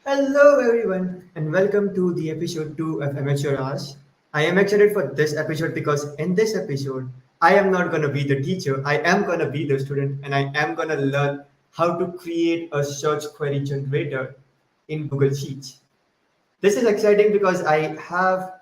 Hello, everyone, and welcome to the episode 2 of Amateur Hours. I am excited for this episode because in this episode, I am not going to be the teacher, I am going to be the student, and I am going to learn how to create a search query generator in Google Sheets. This is exciting because I have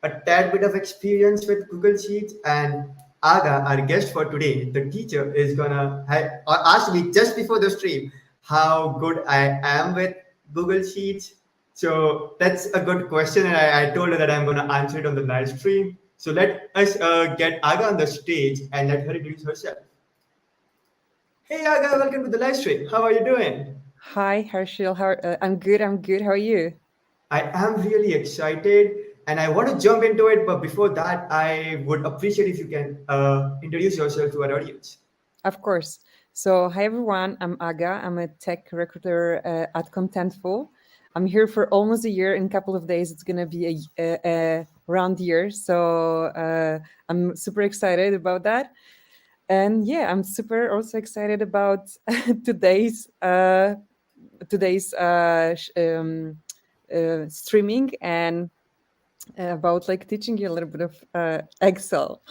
a tad bit of experience with Google Sheets, and Aga, our guest for today, the teacher, is gonna ask me just before the stream how good I am with Google Sheets. So that's a good question, and I told her that I'm gonna answer it on the live stream. So let us get Aga on the stage and let her introduce herself. Hey Aga, welcome to the live stream. How are you doing? Hi, Harshil. I'm good. I'm good. How are you? I am really excited and I want to jump into it. But before that, I would appreciate if you can introduce yourself to our audience. Of course. So, hi everyone. I'm Aga. I'm a tech recruiter at Contentful. I'm here for almost a year. In a couple of days, it's gonna be a round year. So I'm super excited about that. And yeah, I'm super also excited about today's uh, today's streaming and about like teaching you a little bit of Excel.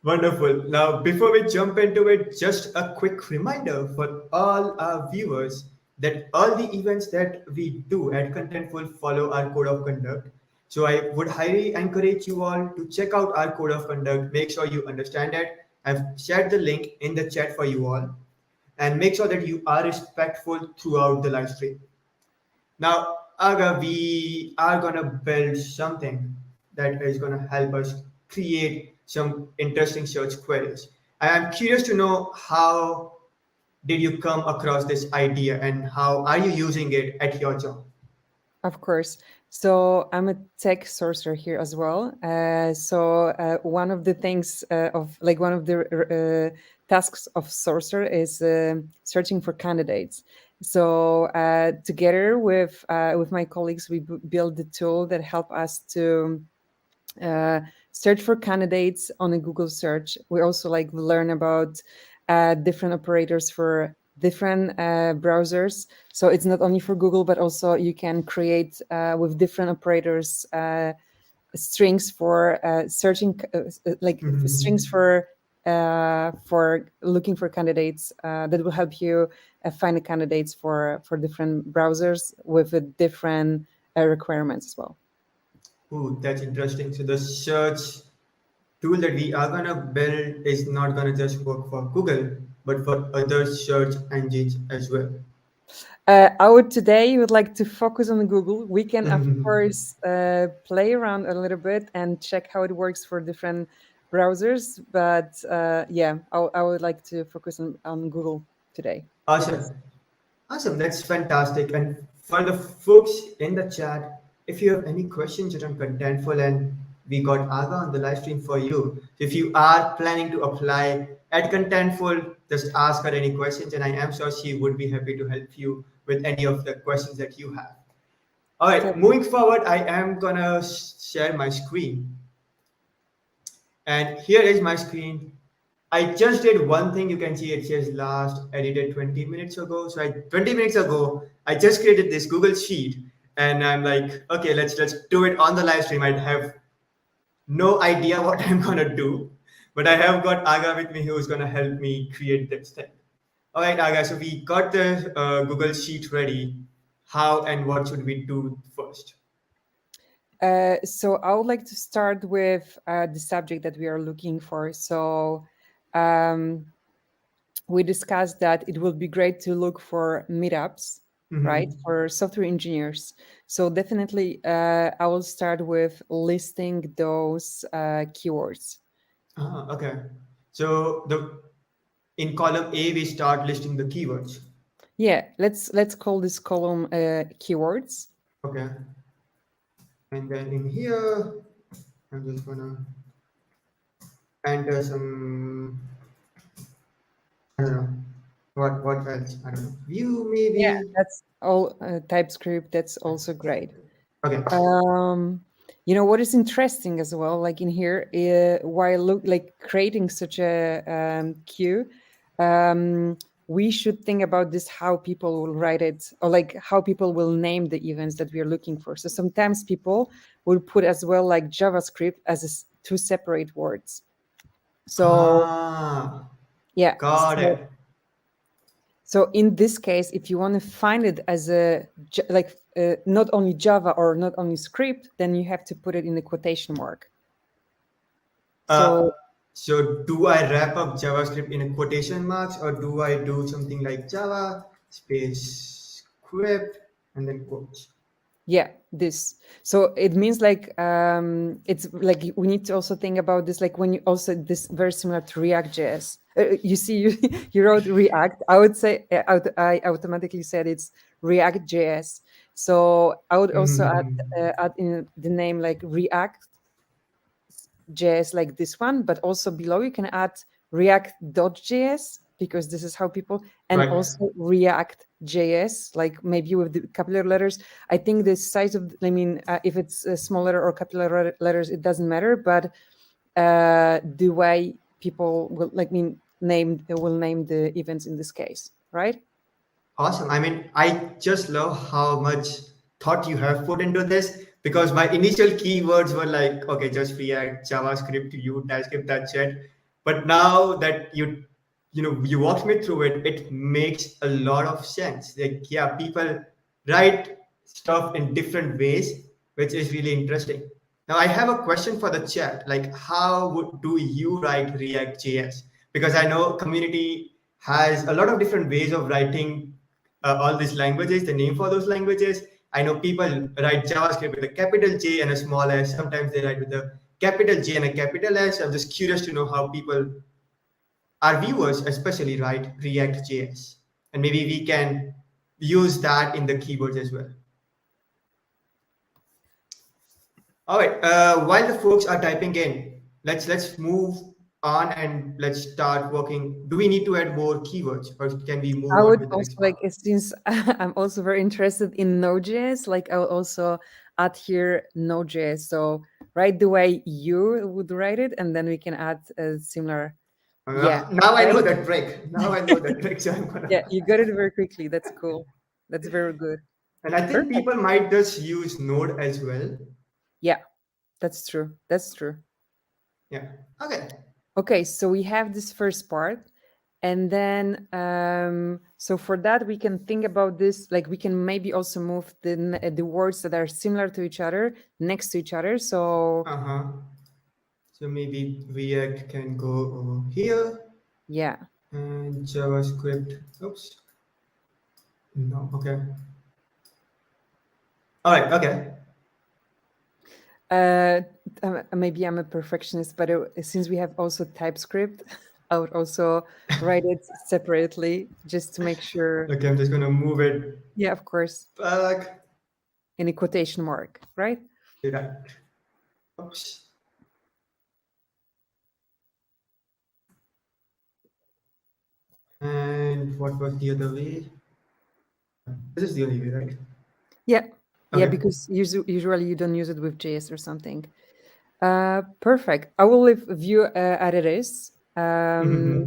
Wonderful. Now, before we jump into it, just a quick reminder for all our viewers that all the events that we do at Contentful follow our code of conduct. So I would highly encourage you all to check out our code of conduct. Make sure you understand it. I've shared the link in the chat for you all. And make sure that you are respectful throughout the live stream. Now, Aga, we are gonna build something that is gonna help us create some interesting search queries. I am curious to know how did you come across this idea and how are you using it at your job? Of course. So I'm a tech sorcerer here as well. One of the things of like one of the tasks of sorcerer is searching for candidates. So together with my colleagues, we build the tool that help us to uh, search for candidates on a Google search. We also like learn about different operators for different browsers. So it's not only for Google, but also you can create with different operators strings for searching, strings for looking for candidates that will help you find the candidates for different browsers with different requirements as well. Ooh, that's interesting. So the search tool that we are gonna build is not gonna just work for Google, but for other search engines as well. I would like to focus on Google. We can, of course, play around a little bit and check how it works for different browsers. But yeah, I would like to focus on Google today. Yes. Awesome. Awesome, that's fantastic. And for the folks in the chat, if you have any questions around Contentful, and we got Aga on the live stream for you. If you are planning to apply at Contentful, just ask her any questions, and I am sure she would be happy to help you with any of the questions that you have. All right, Totally. moving forward, I am gonna share my screen. And here is my screen. I just did one thing. You can see it says last edited 20 minutes ago. So 20 minutes ago, I just created this Google Sheet, and I'm like, okay, let's do it on the live stream. I have no idea what I'm gonna do, but I have got Aga with me who's gonna help me create this thing. All right, Aga. So we got the Google Sheet ready. How and what should we do first? So I would like to start with the subject that we are looking for. So um, we discussed that it would be great to look for meetups, right, Mhm. for software engineers. So definitely, I will start with listing those keywords. Okay. So the in column A, we start listing the keywords. Yeah, let's call this column keywords. Okay. And then in here, I'm just gonna enter some, I don't know, what else? I don't know. View Yeah, maybe. that's all TypeScript. That's also great. Okay. Um, what is interesting as well, like in here, while look like creating such a queue, um, we should think about this, how people will write it, or like how people will name the events that we are looking for. So sometimes people will put as well like JavaScript as two separate words. So Ah, yeah, got it. so in this case, if you want to find it as a like not only Java or not only script, then you have to put it in the quotation mark. Uh, So so do I wrap up JavaScript in a quotation marks, or do I do something like Java space script and then quotes? yeah, this. So it means like it's like we need to also think about this, like when you also this very similar to React.js. You see, you you wrote React. I would say I automatically said it's React.js. So I would also add in the name like React JS like this one, but also below you can add React.js because this is how people, and Right. also React JS, like maybe with the capital letters. I think the size of, I mean, if it's a small letter or capital letters, it doesn't matter, but the way people will like mean name will name the events in this case, right? Awesome. I mean, I just love how much thought you have put into this, because my initial keywords were like, okay, just React, JavaScript, Vue, TypeScript, that's it. But now that you walked me through it, it makes a lot of sense. Like, yeah, people write stuff in different ways, which is really interesting. Now, I have a question for the chat. Like, do you write React JS? Because I know community has a lot of different ways of writing all these languages, the name for those languages. I know people write JavaScript with a capital J and a small s. Sometimes they write with a capital J and a capital S. I'm just curious to know how people, our viewers especially, write React JS. And maybe we can use that in the keywords as well. All right. While the folks are typing in, let's move on and let's start working. Do we need to add more keywords, or can we move I on would with the also next like, part? since I'm also very interested in Node.js, like I'll also add here Node.js. So write the way you would write it, and then we can add a similar, yeah, Now I know right? the trick. Now I know the trick. So I'm Yeah, gonna. you got it very quickly. That's cool. That's very good. And I think Perfect. people might just use Node as well. Yeah, that's true. That's true. Yeah. Okay. Okay, so we have this first part. And then, so for that, we can think about this, like we can maybe also move the words that are similar to each other next to each other. So, Uh-huh. So maybe React can go over here, yeah. and JavaScript. Oops. No. Okay. All right. Okay. Uh, Maybe I'm a perfectionist, but since we have also TypeScript, I would also write it separately just to make sure. Okay. I'm just gonna move it Yeah, of course, back. in a quotation mark, right? Right. Oops. And what was the other way? This is the only way, right? Yeah, yeah, Okay. because usually you don't use it with JS or something. Perfect. I will leave view as it is. Mm-hmm.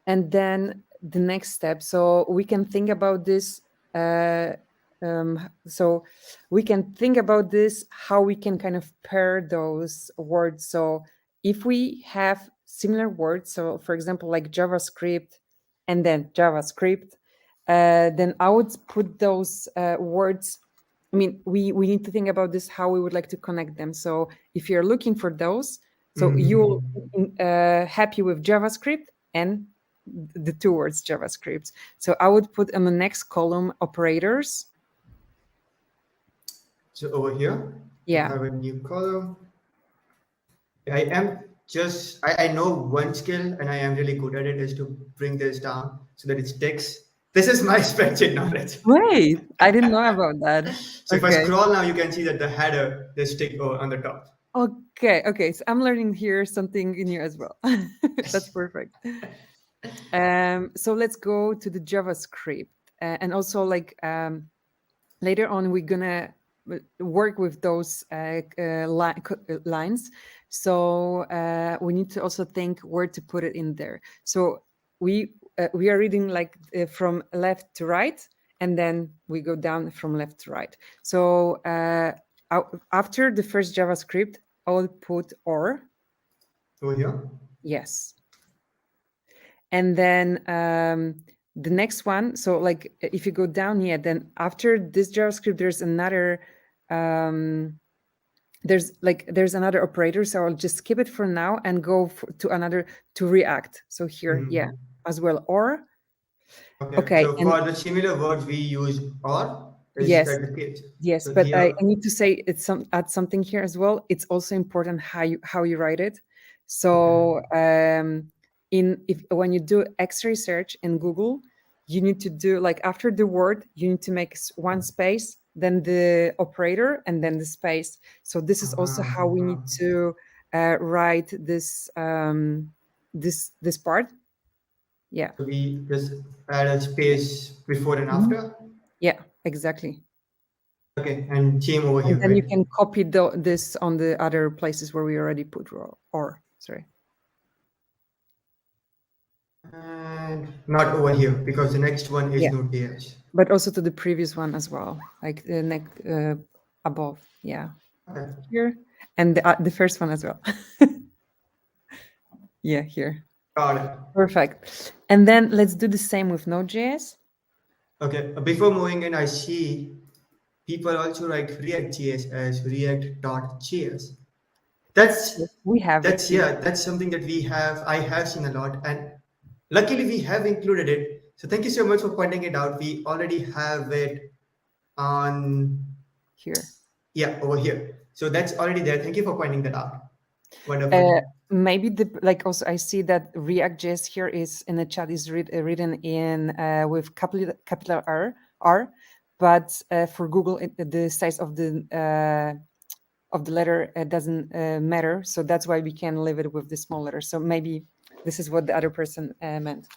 And then the next step, so we can think about this, uh, so we can think about this, how we can kind of pair those words. So if we have similar words, so for example like JavaScript and then JavaScript, then I would put those words, I mean, we need to think about this, how we would like to connect them. So if you're looking for those, so you'll Mm-hmm. happy with JavaScript and the two words JavaScript. So I would put in the next column operators. So over here, we Yeah. have a new column. I know one skill, and I am really good at it, is to bring this down so that it sticks. This is my spreadsheet knowledge. Wait, I didn't know about that. So if I Okay. scroll now, you can see that the header, they stick on the top. Okay. Okay. So I'm learning here something new as well. That's perfect. So let's go to the JavaScript, and also like later on we're gonna work with those lines. So we need to also think where to put it in there. So we we are reading like from left to right, and then we go down from left to right. So after the first JavaScript, I'll put or. Over here. Yes. And then the next one, so like if you go down here, then after this JavaScript, there's another operator. So I'll just skip it for now and go to another, to React. So here, yeah, Mhm. as well. Or, Okay, okay. so And for the similar words we use or, is yes, that the case? yes, So but I here, need to say add something here as well. It's also important how you write it. okay. So in if when you do X-ray search in Google, you need to do like after the word, you need to make one space, then the operator, and then the space. So this is also how we Uh-huh. need to write this part. Yeah. So we just add a space before and Mhm. after. Yeah, exactly. Okay, and same over And here, then you right? can copy this on the other places where we already put or sorry. And not over here because the next one is Yeah, Node.js. but also to the previous one as well, like the next above. Yeah, Okay, here, and the first one as well. Yeah, here. got it. Perfect. And then let's do the same with Node.js. Okay, before moving in, I see people also write React.js as React.js. That's We have it that's here. yeah, that's something that I have seen a lot, and luckily we have included it. So thank you so much for pointing it out. We already have it on, Here. yeah, over here. So that's already there. Thank you for pointing that out. Uh, Wonderful. maybe like also I see that React.js here is in the chat is written in with capital R, but for Google the size of the letter doesn't matter, so that's why we can leave it with the small letter. So maybe this is what the other person meant.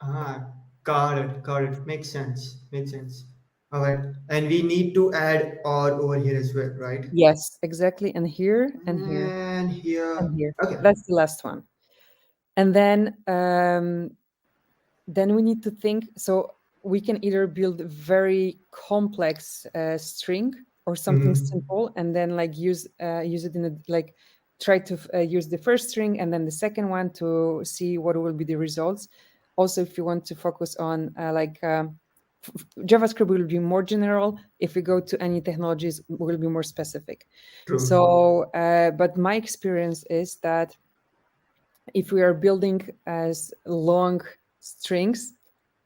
Ah, got it. Got it. Makes sense. Makes sense. All right. And we need to add or over here as well, right? Yes, exactly. And here and here And here. and here. Okay. That's the last one. And then we need to think, so we can either build a very complex string or something Mm-hmm. simple, and then like use it in a like try to use the first string and then the second one to see what will be the results. Also, if you want to focus on JavaScript will be more general. If we go to any technologies, will be more specific. True. So but my experience is that if we are building as long strings,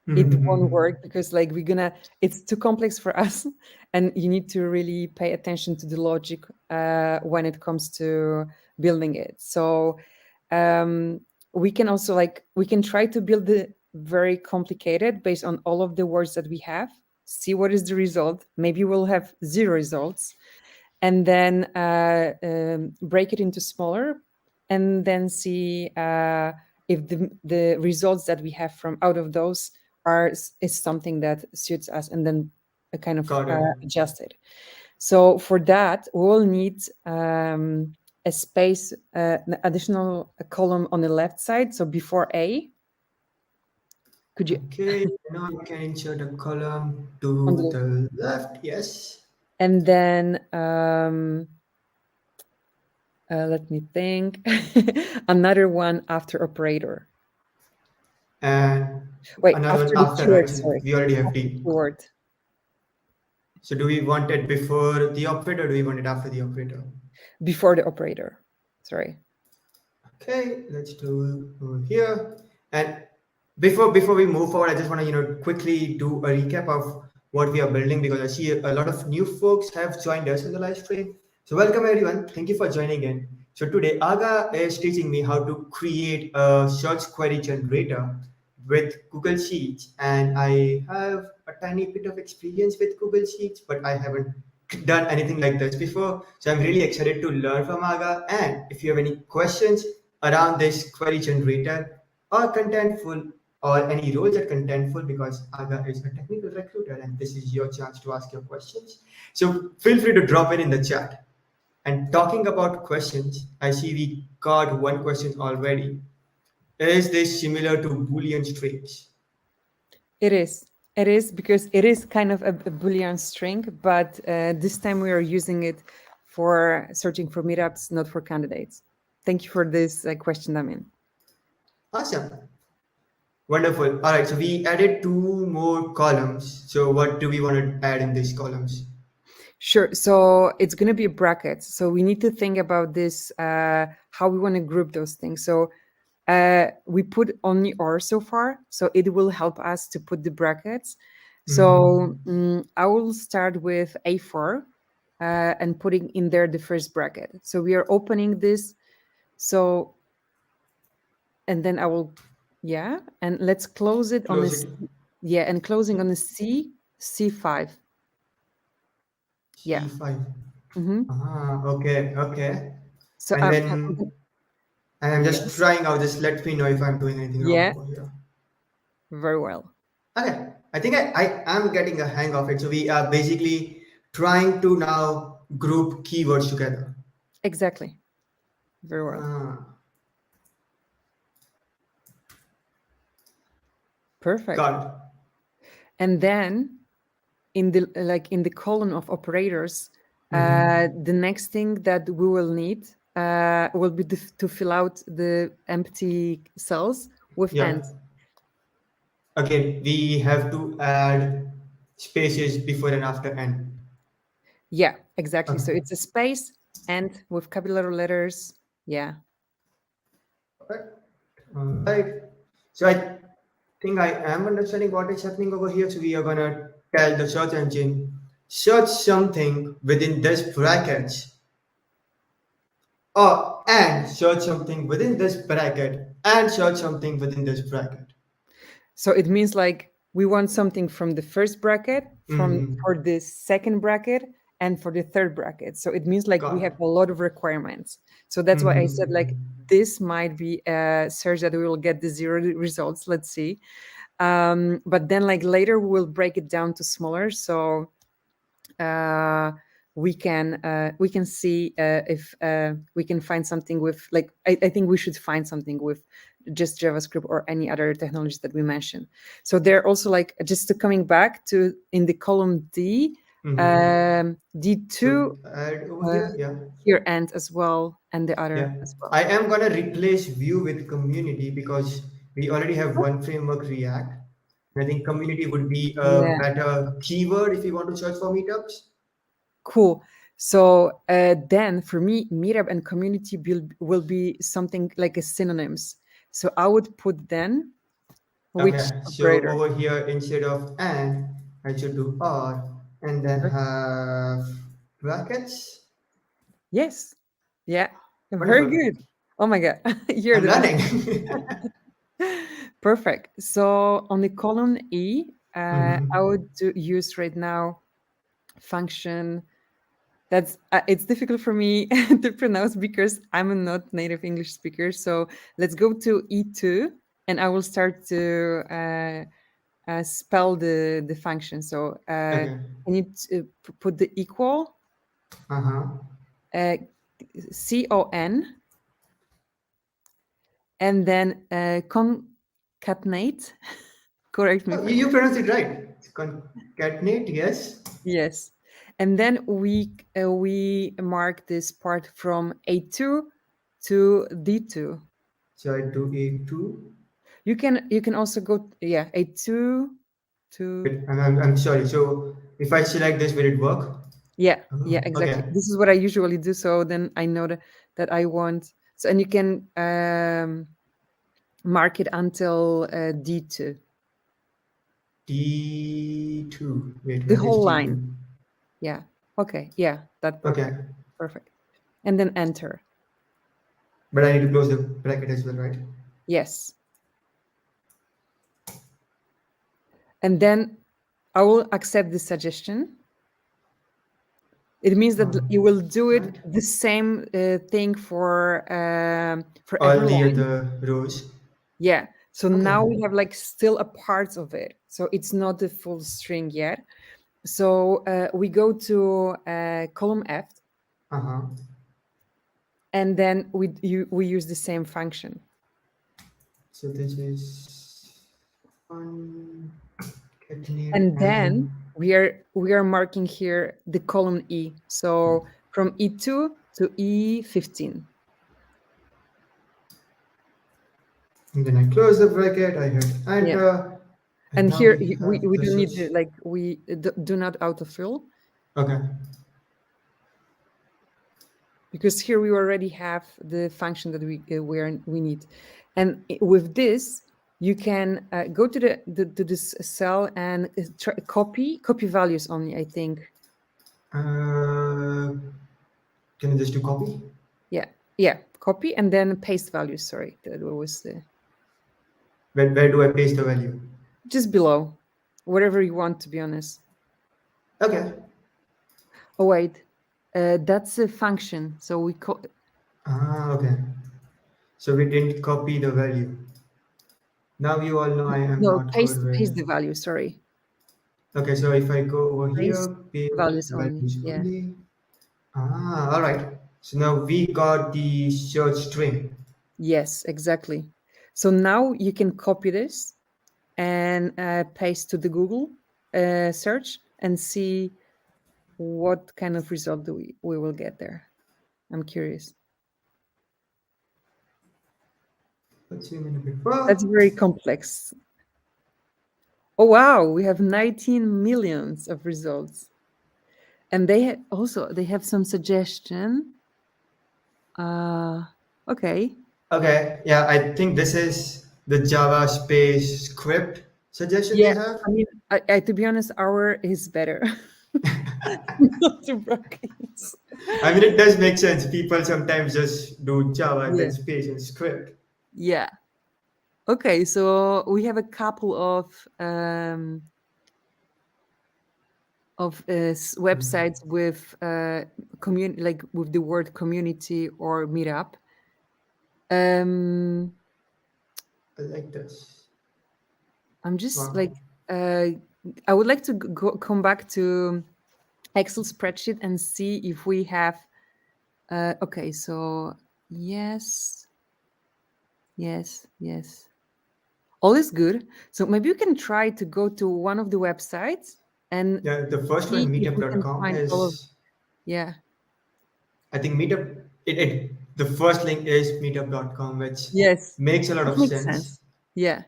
it won't Mm-hmm. work because like it's too complex for us, and you need to really pay attention to the logic when it comes to building it. So um, we can try to build the very complicated based on all of the words that we have, see what is the result. Maybe we'll have zero results, and then break it into smaller, and then see if the results that we have from out of those is something that suits us, and then kind of Got it. adjust it. So for that we will need a space, an additional column on the left side, so before a. Could you Okay. Now you can insert a column on to the the left. Yes. and then let me think. Another one after operator. And Wait, another after one the after, right? keyword, So sorry. we already have After the D. keyword. So do we want it before the operator or do we want it after the operator? Before the operator. Sorry. Okay, let's do over here. And before we move forward, I just want to quickly do a recap of what we are building because I see a lot of new folks have joined us in the live stream. So welcome everyone. Thank you for joining in. So today Aga is teaching me how to create a search query generator with Google Sheets, and I have a tiny bit of experience with Google Sheets, but I haven't done anything like this before. So I'm really excited to learn from Aga. And if you have any questions around this query generator or contentful or any roles at contentful, because Aga is a technical recruiter and this is your chance to ask your questions. So feel free to drop it in the chat. And talking about questions, I see we got one question already. Is this similar to Boolean strings? It is. It is because it is kind of a Boolean string, but this time we are using it for searching for meetups, not for candidates. Thank you for this question, Damien. Awesome. Wonderful. All right, so we added two more columns. So what do we want to add in these columns? Sure. So it's going to be brackets. So we need to think about this, how we want to group those things. So we put only or so far, so it will help us to put the brackets. So I will start with A4 and putting in there the first bracket. So we are opening this. So, and then I will, yeah, and let's close it on Close this. it. Yeah, and closing on the C5. Yeah. C5. Mm-hmm. Ah, okay, okay. So And then I'm just yes, trying out. Just let me know if I'm doing anything wrong yeah, over here. very well. Okay, I think I am getting a hang of it. So we are basically trying to now group keywords together. Exactly. Very well. Ah, Perfect. got it. And then in the column of operators, the next thing that we will need will be to fill out the empty cells with Yeah. and. Again, we have to add spaces before and after and. Yeah, exactly. Okay. So it's a space and with capital letters. Yeah. Right. So I think I am understanding what is happening over here. So we are gonna tell the search engine search something within this brackets or and search something within this bracket and search something within this bracket. So it means like we want something from the first bracket, from Mm-hmm. for the second bracket, and for the third bracket. So it means like we Got have it. a lot of requirements. So that's why I said like Mm-hmm. this might be a search that we will get the zero results. Let's see. But then like later we'll break it down to smaller. So uh, we can see if we can find something with like I think we should find something with just JavaScript or any other technologies that we mentioned. So they're also like just to coming back to in the column D, Mm-hmm. D2 So add over uh, here, yeah. here and as well and the Yeah, other as well. I am gonna replace Vue with community because we already have one framework React. I think community would be a Yeah, better keyword if you want to search for meetups. cool. So then for me, meetup and community will be something like a synonyms. So I would put then which Okay, so operator? over here instead of and, I should do or and then have brackets. Yes. Yeah. Very Wonderful. good. Oh my God. You're I'm the best. learning. Perfect. So on the column E, I Mhm. would use right now function. That's it's difficult for me to pronounce because I'm a not native English speaker. So let's go to E2 and I will start to spell the function. So Okay. I need to put the equal Uh-huh. uh, con and then concatenate. Correct me Oh, if you, I. you pronounced it right. It's concatenate, yes. Yes, and then we mark this part from A2 to D2. So I do A2. You can also go A2 to. Wait, I'm sorry. So if I select this, will it work? Yeah, yeah, Oh, exactly. okay. This is what I usually do. So then I know that I want. So and you can mark it until D2, D2. Wait, the where is whole line. D2? Yeah. Okay. Yeah, that Okay. perfect. Perfect. And then enter. But I need to close the bracket as well, right? Yes. And then I will accept the suggestion. It means that you will do it Right. the same thing for All every the line. other rows. Yeah. So Okay. now we have like still a part of it. So it's not the full string yet. So we go to column F, Uh-huh. and then we use the same function. So this is one get name And and then we are marking here the column E. So from E2 to E15. then I close the bracket. I hit Yeah. enter, and And now here we we have the don't need to, search. like, we do not autofill, Okay. because here we already have the function that we need. And with this, you can go to to this cell and copy values only, I think. Uh, can you just do copy? Yeah, yeah, copy and then paste values. Sorry, that was the Where do I paste the value? just below, whatever you want, to be honest. Okay. Oh wait, that's a function. So we call Okay. So we didn't copy the value. Now you all know I am no, not good paste with. the value. Sorry, Okay, so if I go over here, paste paste values only. values Yeah. only. All right. So now we got the search string. Yes, exactly. So now you can copy this and paste to the Google search and see what kind of result do we will get there. I'm curious. Let's see a minute That's before. very complex. Oh wow, we have 19 millions of results, and they have some suggestion. Uh, okay. Okay, yeah, I think this is the Java space script suggestion they Yeah, have. I mean, to be honest, our is better. Not to brackets. I mean, it does make sense. People sometimes just do Java, Yeah. then space and script. Yeah. Okay, so we have a couple of websites with community, like with the word community or meetup. Um, I like this. I'm just Wow. like uh, I would like to come back to Excel spreadsheet and see if we have. Okay, so yes, yes, yes. All is good. So maybe you can try to go to one of the websites and Yeah, the first see one, if we can meetup.com, find all of. is, Yeah. I think the first link is meetup.com, which Yes. makes a lot That of makes sense. sense. Yeah.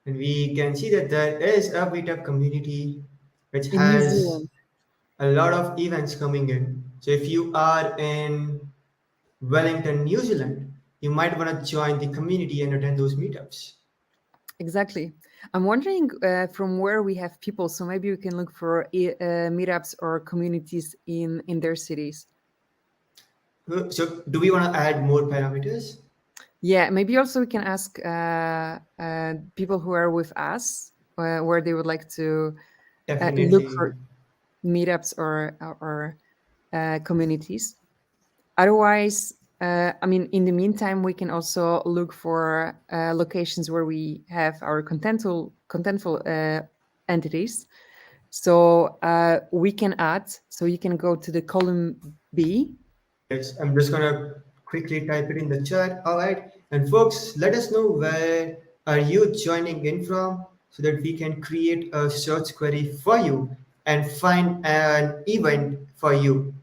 And we can see that there is a meetup community which In New has Zealand. a lot of events coming in. So if you are in Wellington, New Zealand, you might want to join the community and attend those meetups. Exactly. I'm wondering from where we have people. So maybe we can look for meetups or communities in their cities. So do we want to add more parameters? Yeah. Maybe also we can ask people who are with us where they would like to look Definitely. for meetups or communities. Otherwise, I mean, in the meantime, we can also look for locations where we have our contentful entities. So we can add. So you can go to the column B. Yes, I'm just gonna quickly type it in the chat. All right, and folks, let us know where are you joining in from so that we can create a search query for you and find an event for you.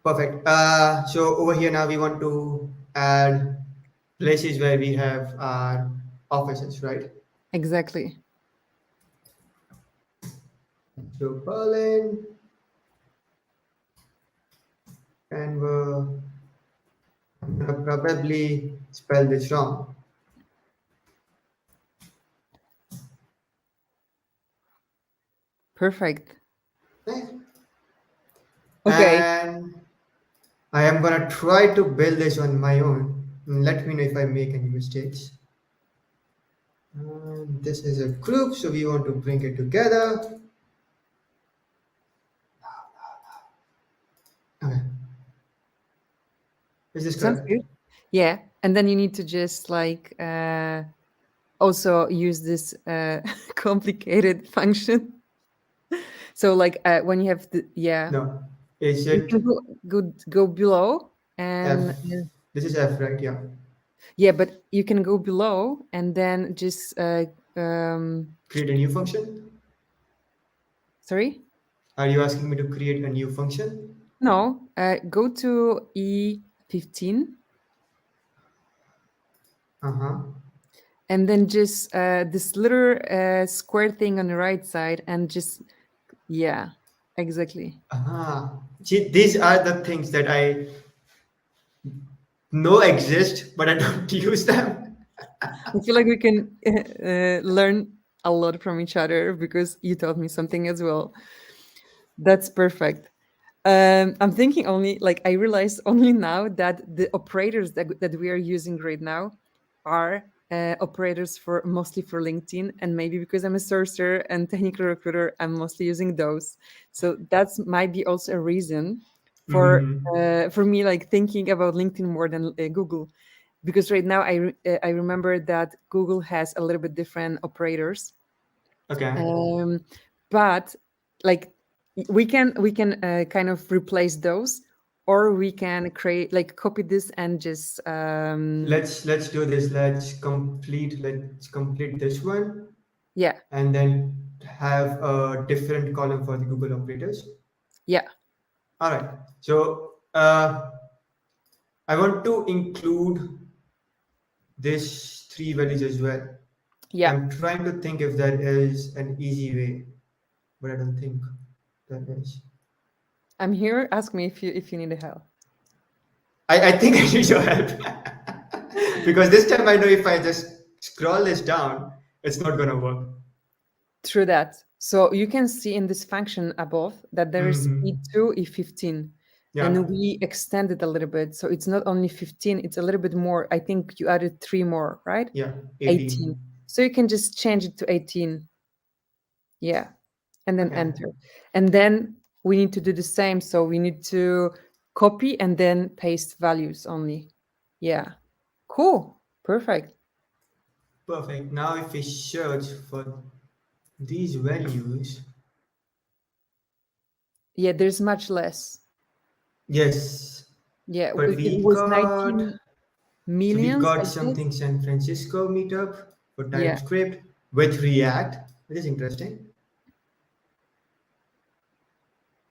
Perfect. So over here now we want to add places where we have our offices, right? Exactly. So Berlin, and I'm gonna probably spell this wrong. Perfect. Okay. Okay. And I am gonna try to build this on my own. Let me know if I make any mistakes. This is a group, so we want to bring it together. Okay, is this Sounds correct? good. Yeah. And then you need to just like also use this complicated function. So like when you have the, yeah, No. Is you it can go below and F? This is F, right? Yeah. Yeah, but you can go below and then just Create a new function. sorry? Are you asking me to create a new function? No, go to E15 Uh-huh. and then just this little square thing on the right side and just yeah, exactly. Uh-huh. See, these are the things that I know exist, but I don't use them. I feel like we can learn a lot from each other because you taught me something as well. That's perfect. I'm thinking only like I realized only now that the operators that we are using right now are operators for mostly for LinkedIn, and maybe because I'm a sourcer and technical recruiter, I'm mostly using those. So that's might be also a reason Mm-hmm. for me like thinking about LinkedIn more than Google, because right now I remember that Google has a little bit different operators, Okay. um, but like we can kind of replace those, or we can create like copy this and just Let's do this. Let's complete this one yeah, and then have a different column for the Google operators. yeah, All right. So I want to include these three values as well. yeah. I'm trying to think if there is an easy way, but I don't think there is. I'm here. Ask me if you need help. I think I need your help because this time I know if I just scroll this down, it's not gonna work. True that. So you can see in this function above that there is Mm-hmm. E2, E15, Yeah, and we extended a little bit. So it's not only 15, it's a little bit more. I think you added three more, right? yeah, 18. 18. So you can just change it to 18. Yeah. And then Okay, enter. And then we need to do the same. So we need to copy and then paste values only. Yeah. Cool. Perfect. perfect. Now if we search for these values, Yeah, there's much less. yes, Yeah, but it we was got 19 so we millions, got I think. something San Francisco meetup for Yeah. TypeScript with React, which is interesting.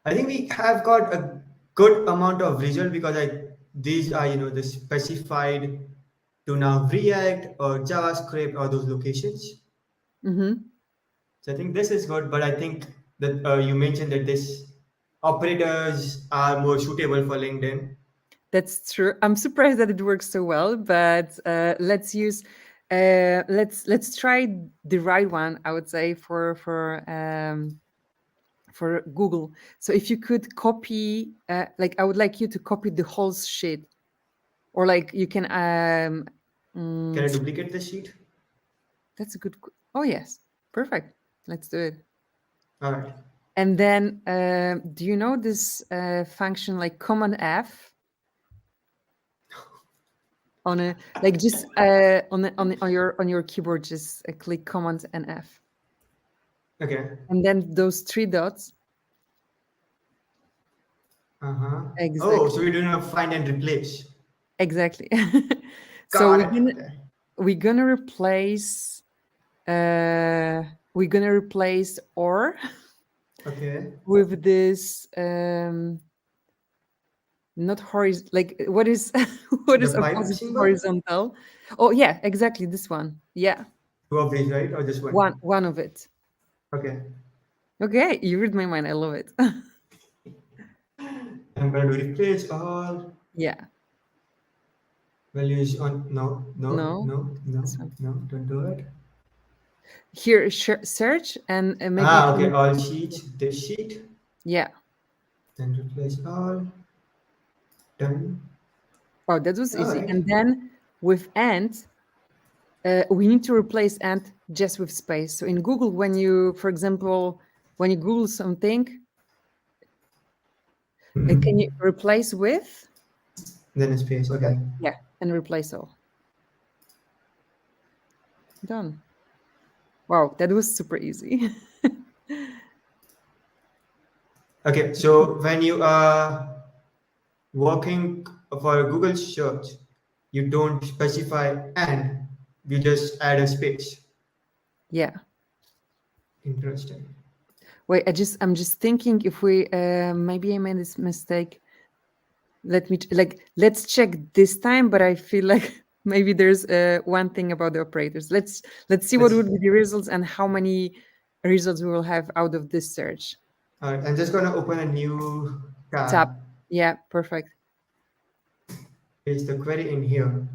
I think we have got a good amount of result because these are the specified to now React or JavaScript or those locations. Mm-hmm. So I think this is good, but I think that you mentioned that this operators are more suitable for LinkedIn. That's true. I'm surprised that it works so well, but let's try the right one, I would say, for Google. So if you could copy, like I would like you to copy the whole sheet, or like you can. Can I Mm, duplicate this sheet? that's a good. Oh yes, perfect. Let's do it. All right. And then, do you know this function like Command F on a like just on your keyboard? Just click Command and F, Okay. and then those three dots. Uh-huh. Oh, so Exactly. we're doing a find and replace. Exactly. So Got it. Okay. we're gonna replace uh we're gonna replace or Okay. with this not horizontal, like what is what The is pipe opposite to symbol? horizontal? Oh yeah, exactly this one. Yeah, Two of these, right? Or just one? one of it. Okay. Okay, you read my mind. I love it. I'm gonna do replace all Yeah. values on. No, no, No, no, no, this one. no. Don't do it. Here, search and maybe you Ah, okay. can. All sheets. This sheet. Yeah. Then replace all. Done. Wow, that was All easy. right. And then with and, we need to replace and just with space. So in Google, when you, for example, when you Google something, can you Mm-hmm. replace with? Then a space. Okay. Yeah, and replace all. Done. Wow, that was super easy. Okay. So when you are working for Google search, you don't specify and, you just add a space. Yeah. Interesting. Wait, I'm just thinking if we maybe I made this mistake. Let's check this time, but I feel like maybe there's one thing about the operators. Let's see what Let's. would be the results and how many results we will have out of this search. All right, I'm just gonna open a new Tab. tab. Yeah, perfect. Paste the query in here.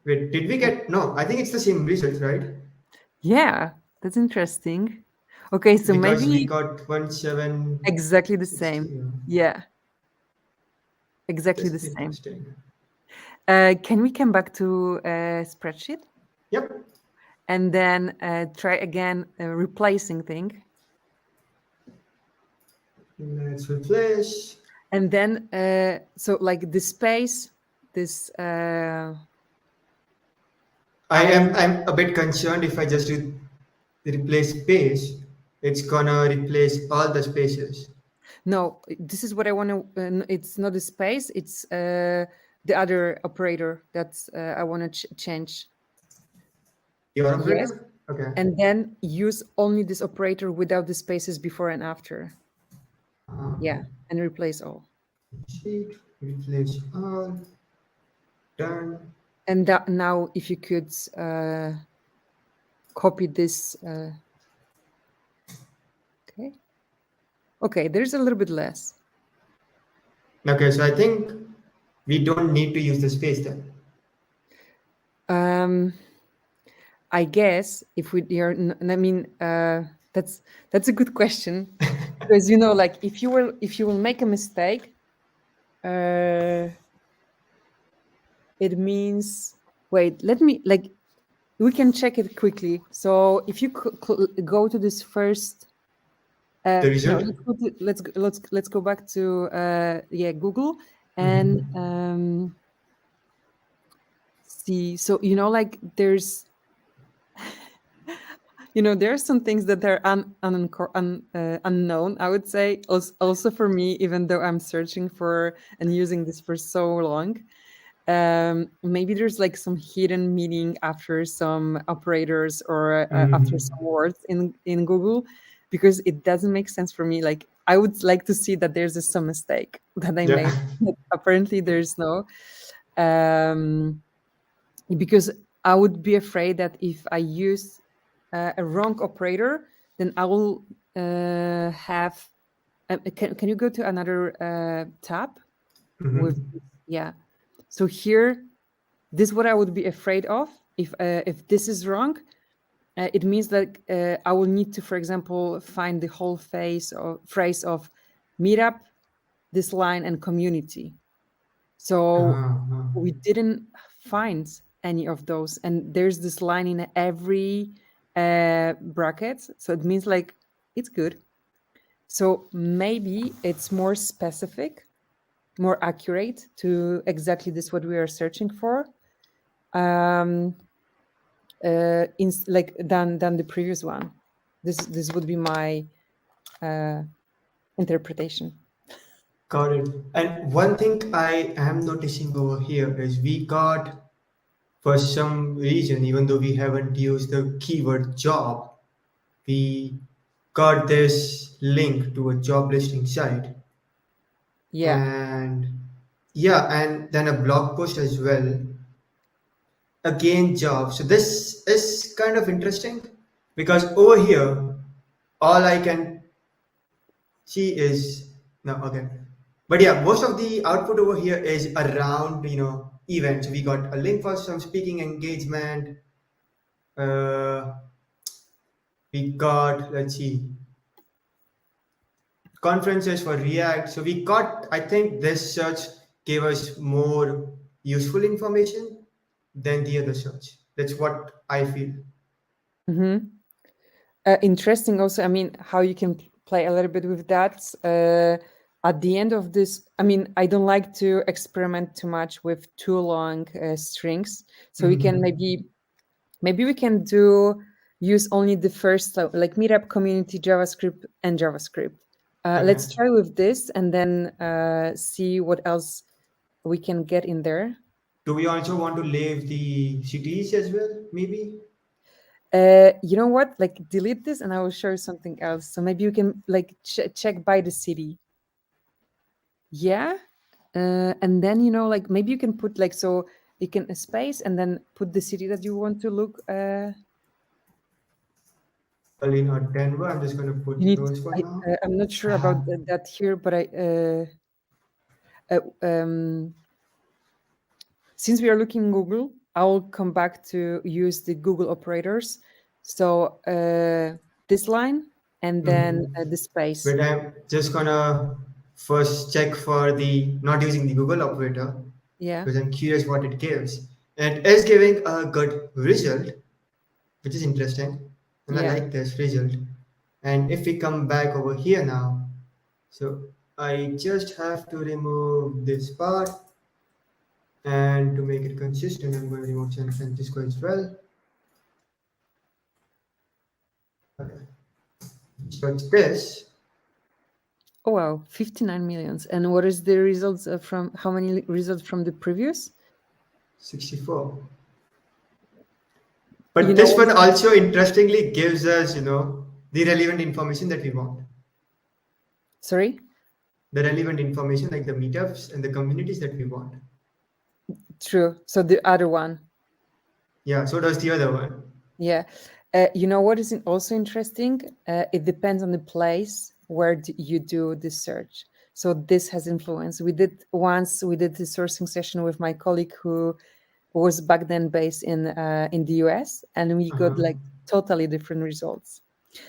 Wait, did we get? No, I think it's the same results, right? Yeah, that's interesting. Okay, so Because we maybe got 1760. exactly the same. Yeah, exactly That's the same. interesting. Can we come back to spreadsheet Yep. and then try again replacing thing? Let's replace. And then so like the space, this I I'm a bit concerned if I just do replace space, it's gonna replace all the spaces. no, this is what I want to. It's not the space. It's the other operator that's I want to change. Your Yes, operator? Okay. and then use only this operator without the spaces before and after. Uh, Yeah, and replace all. sheet, replace all, done. And that now, if you could copy this. Okay. Okay, there's a little bit less. Okay, so I think we don't need to use the space then. Um, I guess if we are, I mean, that's a good question because like if you will make a mistake, uh, it means wait. Let me like we can check it quickly. So if you go to this first, The no, result? let's go back to yeah Google and Mm-hmm. see. So like there's there are some things that are unknown, I would say, also for me, even though I'm searching for and using this for so long. Maybe there's like some hidden meaning after some operators or after Mm-hmm. some words in Google, because it doesn't make sense for me. Like I would like to see that there's some mistake that I Yeah. made. But apparently there's no. Um, because I would be afraid that if I use a wrong operator, then I will have. Can you go to another tab with Mm-hmm. yeah? So here, this is what I would be afraid of if this is wrong. It means that I will need to, for example, find the whole phrase of meetup, this line, and community. So Uh-huh. we didn't find any of those, and there's this line in every bracket, so it means like it's good. So maybe it's more specific, more accurate to exactly this what we are searching for, um like than the previous one. This would be my uh interpretation. Got it. And one thing I am noticing over here is we got, for some reason, even though we haven't used the keyword job, we got this link to a job listing site. Yeah. And yeah, and then a blog post as well. Again, job. So this is kind of interesting because over here, all I can see is no, okay. But yeah, most of the output over here is around, events. We got a link for some speaking engagement. Uh, we got, let's see, conferences for React. So we got, I think this search gave us more useful information than the other search. That's what I feel. Mm-hmm. Interesting also, I mean, how you can play a little bit with that. At the end of this, I mean, I don't like to experiment too much with too long strings. So we can Mhm. maybe we can use only the first, like meetup, community, JavaScript, and JavaScript. Okay. Let's try with this and then see what else. we can get in there. Do we also want to leave the cities as well? Maybe. You know what? Like delete this, and I will show you something else. So maybe you can like check by the city. Yeah. And then like maybe you can put like so you can a space and then put the city that you want to look. Berlin or Denver. I'm just gonna You put need. those for now. I'm not sure about Ah, that here, but uh, um, since we are looking Google, I'll come back to use the Google operators. So this line and then mhm. the space. But I'm just gonna first check for the not using the Google operator Yeah, because I'm curious what it gives. And it is giving a good result, which is interesting. And I yeah. like this result. And if we come back over here now, so I just have to remove this part, and to make it consistent, I'm going to remove San Francisco as well. Okay. So it's this Oh wow, 59 millions. And what is the results from how many results from the previous? 64. You But know this what one is also interestingly gives us, the relevant information that we want. sorry? The relevant information like the meetups and the communities that we want. True. So the other one. Yeah, so does the other one. Yeah. You know what is also interesting? It depends on the place where you do the search. So this has influence. We did the sourcing session with my colleague who was back then based in the US, and we got Uh-huh. like totally different results.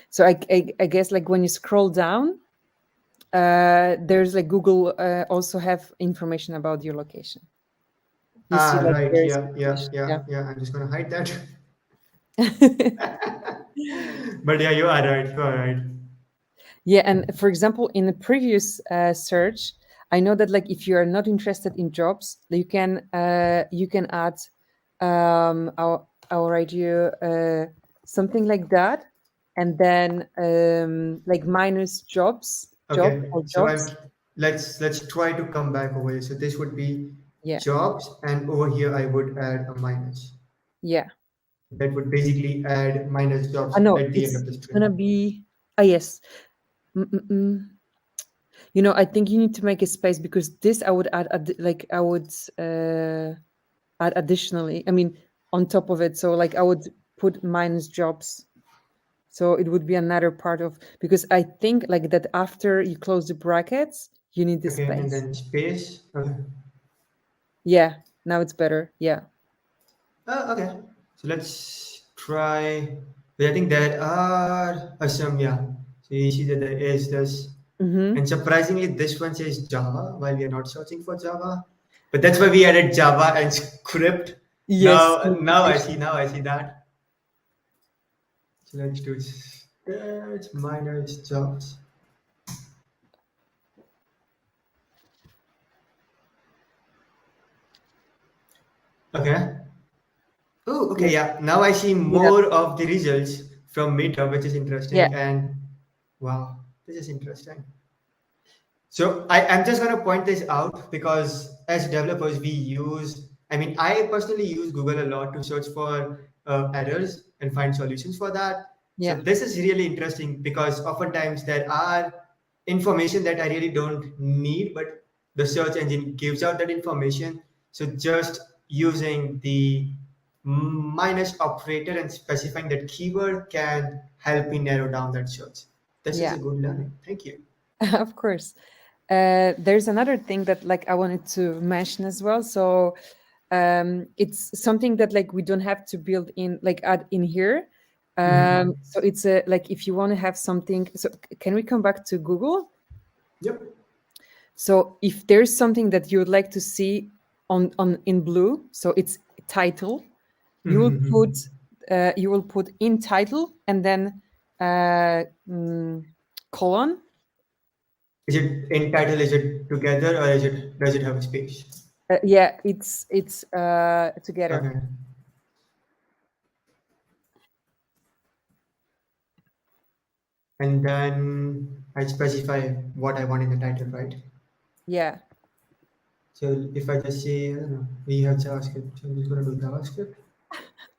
So I guess like when you scroll down, there's like Google also have information about your location. You see Ah, like right. there's Yeah, yeah, yeah. yeah, yeah. I'm just gonna hide that. But yeah, you are right. You are right. Yeah, and for example, in the previous search, I know that like if you are not interested in jobs, you can add our idea something like that, and then like minus job Okay. or So I'm jobs. let's try to come back over here. So this would be Yeah, jobs, and over here I would add a minus. yeah. That would basically add minus jobs I know at the end of the it's gonna string. be. Ah, yes. Mm-mm-mm. I think you need to make a space because this I would like I would add additionally. I mean, on top of it. So like I would put minus jobs. So it would be another part of because I think like that after you close the brackets, you need the Okay, and space. then space. Okay. Yeah, now it's better. Yeah. Okay. So let's try. But I think there are some, yeah. So you see that there is this, and Mm-hmm. surprisingly, this one says Java while we are not searching for Java. But that's why we added Java and script. Yes. Now I see. Now I see that. So let's do that minus jobs. Okay. Oh, okay, Yes. yeah. Now I see Yeah. more of the results from Meetup, which is Yeah. interesting. And wow, this is interesting. So I'm just going to point this out because as developers, I personally use Google a lot to search for errors and find solutions for that. So Yeah. this is really interesting because oftentimes there are information that I really don't need, but the search engine gives out that information. So just using the minus operator and specifying that keyword can help me narrow down that search. This is Yeah. a good learning. Thank you. Of course. There's another thing that like I wanted to mention as well. So it's something that like we don't have to build in like add in here. Mhm. So it's a like if you want to have something. So can we come back to Google? Yep. So if there's something that you would like to see on in blue, so it's title, you will put Mhm. in title and then uh, mm, colon. Is it in title? Is it together or does it have a space? Yeah, it's together. Okay. And then I specify what I want in the title, right? Yeah. So if I just say, I don't know, we have JavaScript, so I'm just gonna do JavaScript.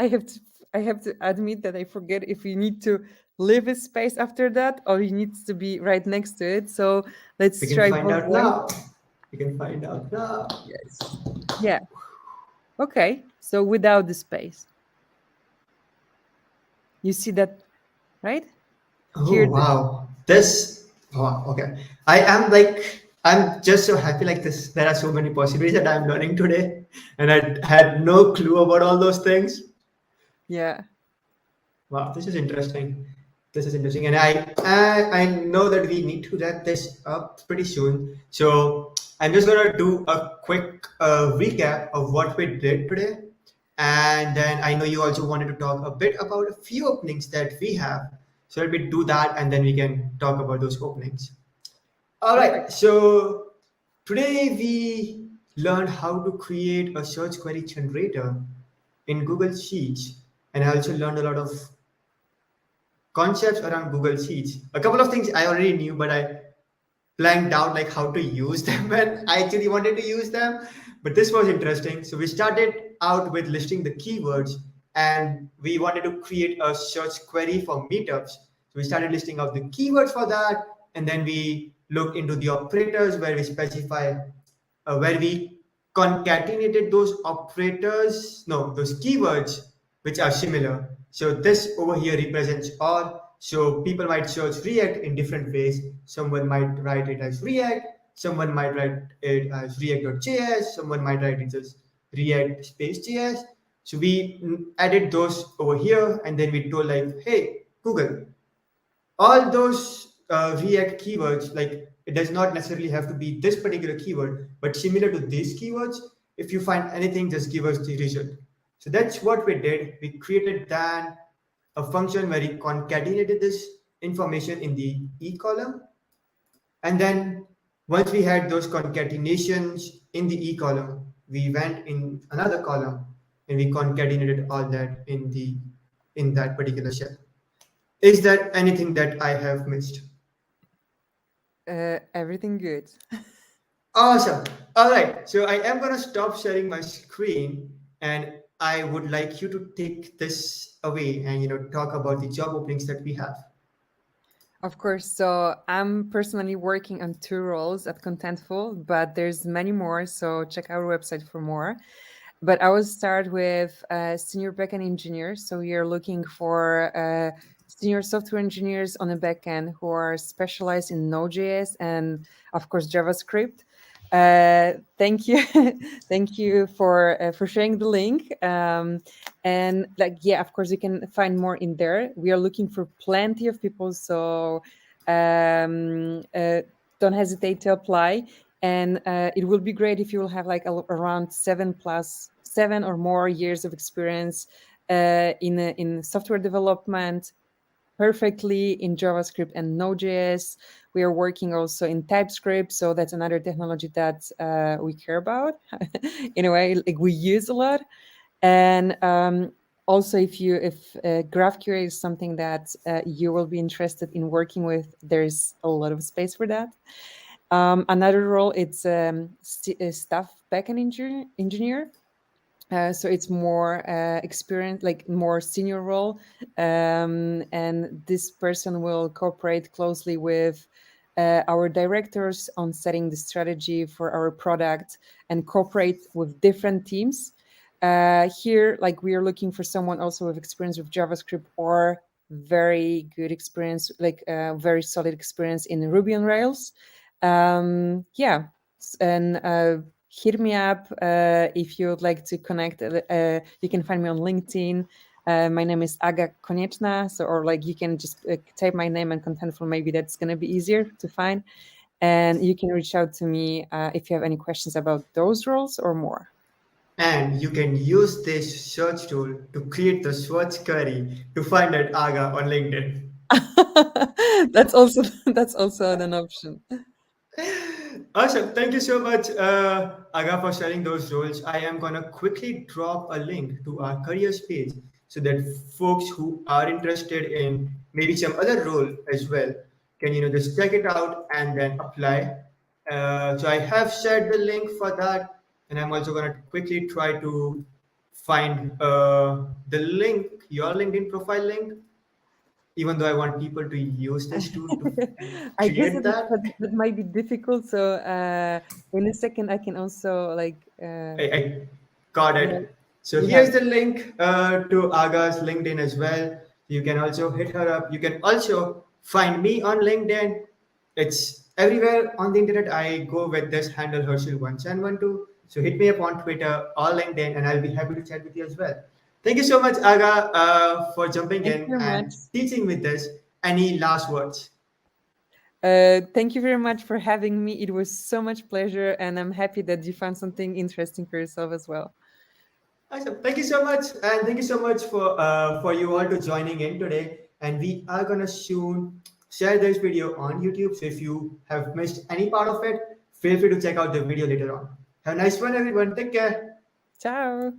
I have to I have to admit that I forget if you need to leave a space after that or it needs to be right next to it. So We let's can try find both out ways. now. We can find out now. Yes. Yeah. Okay. So without the space. You see that, right? Oh Here. wow, this. Wow, okay. I'm just so happy. Like this, there are so many possibilities that I'm learning today, and I had no clue about all those things. Yeah. Wow, this is interesting. This is interesting, and I know that we need to wrap this up pretty soon. So I'm just gonna do a quick recap of what we did today, and then I know you also wanted to talk a bit about a few openings that we have. So let me do that, and then we can talk about those openings. All right. Perfect. So today we learned how to create a search query generator in Google Sheets, and I also learned a lot of concepts around Google Sheets. A couple of things I already knew, but I blanked out like how to use them when I actually wanted to use them. But this was interesting. So we started out with listing the keywords, and we wanted to create a search query for meetups. So we started listing out the keywords for that, and then we looked into the operators where we specify where we concatenated those operators, no, those keywords which are similar. So this over here represents all. So people might search React in different ways. Someone might write it as React, someone might write it as React.js, someone might write it as React space JS. So we added those over here, and then we told like, hey, Google, all those React keywords, like it does not necessarily have to be this particular keyword, but similar to these keywords, if you find anything, just give us the result. So that's what we did. We created then a function where we concatenated this information in the e column. And then once we had those concatenations in the e column, we went in another column and we concatenated all that in that particular cell. Is there anything that I have missed? Everything good. Awesome. All right. So I am going to stop sharing my screen, and I would like you to take this away and talk about the job openings that we have. Of course. So I'm personally working on two roles at Contentful, but there's many more. So check our website for more. But I will start with senior backend engineers. So we are looking for senior software engineers on the backend who are specialized in Node.js and, of course, JavaScript. Thank you, thank you for sharing the link. And like, yeah, of course, you can find more in there. We are looking for plenty of people, so um, uh, don't hesitate to apply. And it will be great if you will have like around 7 or more years of experience in software development, perfectly in JavaScript and Node.js. We are working also in TypeScript, so that's another technology that we care about. In a way, like we use a lot. And also, if GraphQL is something that you will be interested in working with, there's a lot of space for that. Another role, it's a staff backend engineer. So it's more experience, like more senior role, and this person will cooperate closely with our directors on setting the strategy for our product and cooperate with different teams. Here, like we are looking for someone also with experience with JavaScript or very good experience, like very solid experience in Ruby on Rails. Yeah, and hit me up if you would like to connect. You can find me on LinkedIn. My name is Aga Konieczna. So, or like you can just type my name and Contentful. Maybe that's going to be easier to find. And you can reach out to me if you have any questions about those roles or more. And you can use this search tool to create the search query to find out Aga on LinkedIn. That's also an option. Awesome. Thank you so much, Aga, for sharing those roles. I am going to quickly drop a link to our careers page so that folks who are interested in maybe some other role as well can, just check it out and then apply. So I have shared the link for that, and I'm also gonna quickly try to find the link, your LinkedIn profile link, even though I want people to use this tool to I guess create that, that. that might be difficult. So in a second, I can also I got yeah, it. So you have here's the link to Aga's LinkedIn as well. You can also hit her up. You can also find me on LinkedIn. It's everywhere on the internet. I go with this handle Herschel1712. So hit me up on Twitter or LinkedIn, and I'll be happy to chat with you as well. Thank you so much, Aga, for jumping Thank you in very much. and teaching me this. Any last words? Thank you very much for having me. It was so much pleasure, and I'm happy that you found something interesting for yourself as well. Awesome. Thank you so much, and thank you so much for you all to joining in today. And we are gonna soon share this video on YouTube. So if you have missed any part of it, feel free to check out the video later on. Have a nice one, everyone. Take care. Ciao.